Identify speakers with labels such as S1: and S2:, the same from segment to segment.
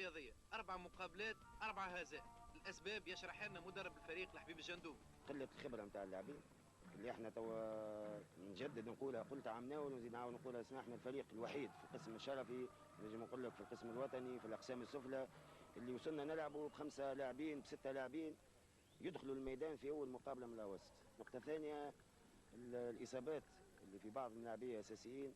S1: رياضية، 4 مقابلات 4 هزائم. الأسباب يشرح لنا مدرب الفريق الحبيب الجندوب.
S2: قلة الخبرة نتاع اللاعبين اللي احنا توا نجدد نقولها، قلت عمناول ونزيد نعاود نقولها، احنا الفريق الوحيد في القسم الشرفي، نجم نقول لك في القسم الوطني في الأقسام السفلى اللي وصلنا نلعبوا ب5 لاعبين ب6 لاعبين يدخلوا الميدان في أول مقابلة من الوسط. نقطة ثانية، الإصابات اللي في بعض اللاعبين الأساسيين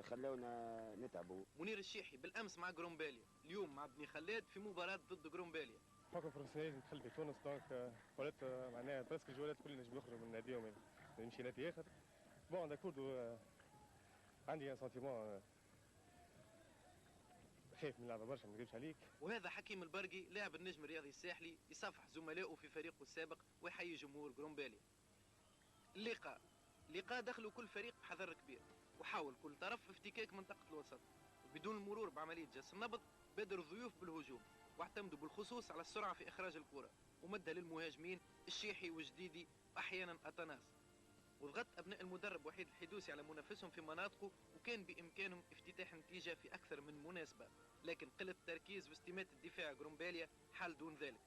S2: خلونا نتعبوا.
S1: منير الشيحي بالأمس مع جرومباليا، اليوم مع بني خلاد في مباراة ضد جرومباليا.
S3: حكم بروفيسيونيل دخل في تونس، دونك ولات معناها برسك الجولات الكل نجم يخرجوا من ناديهم، يمشي نادي اخر. بون داكوردو عندي ان سونتيمون خايف من اللعبه برشا، ما نكذبش عليك.
S1: وهذا حكيم البرقي لاعب النجم الرياضي الساحلي يصافح زملائه في فريقه السابق ويحيي جمهور جرومباليا. اللقاء دخلوا كل فريق بحذر كبير، وحاول كل طرف افتكاك منطقة الوسط. بدون المرور بعملية جس النبض بادر الضيوف بالهجوم، واعتمدوا بالخصوص على السرعة في إخراج الكرة ومدها للمهاجمين الشيحي وجديدي وأحيانا أتناس. وضغط أبناء المدرب وحيد الحدوسي على منافسهم في مناطقه، وكان بإمكانهم افتتاح النتيجة في أكثر من مناسبة، لكن قلة التركيز واستماتة الدفاع جرومباليا حال دون ذلك.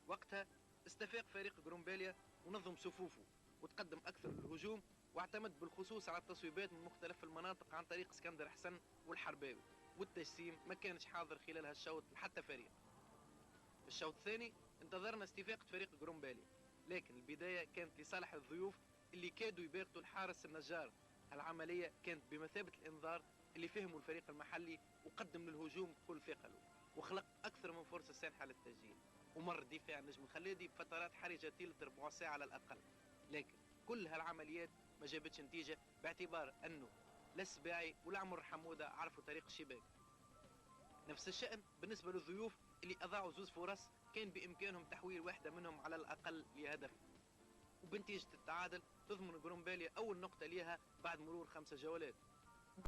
S1: وقتها استفاق فريق جرومباليا ونظم صفوفه وتقدم أكثر للهجوم، واعتمد بالخصوص على التصويبات من مختلف المناطق عن طريق اسكندر حسن والحرباوي، والتجسيم ما كانش حاضر خلال هالشوط لحتى فريق. في الشوط الثاني انتظرنا استفاقة فريق جرومباليا، لكن البداية كانت لصالح الضيوف اللي كادوا يباغتوا الحارس النجار. العملية كانت بمثابة الإنذار اللي فهموا الفريق المحلي وقدم للهجوم بكل ثقله، وخلق أكثر من فرصة سانحة للتسجيل. ومر دفاع النجم الخلادي بفترات حرجة طيلة ربع ساعة على الأقل، لكن كل هالعمليات ما جابتش نتيجة، باعتبار أنه لا السباعي ولا عمر حمودة عرفوا طريق الشباك. نفس الشأن بالنسبة للضيوف اللي أضاعوا 2 فرص كان بإمكانهم تحويل واحدة منهم على الأقل لهدف. وبنتيجة التعادل تضمن جرومباليا أول نقطة ليها بعد مرور 5 جولات.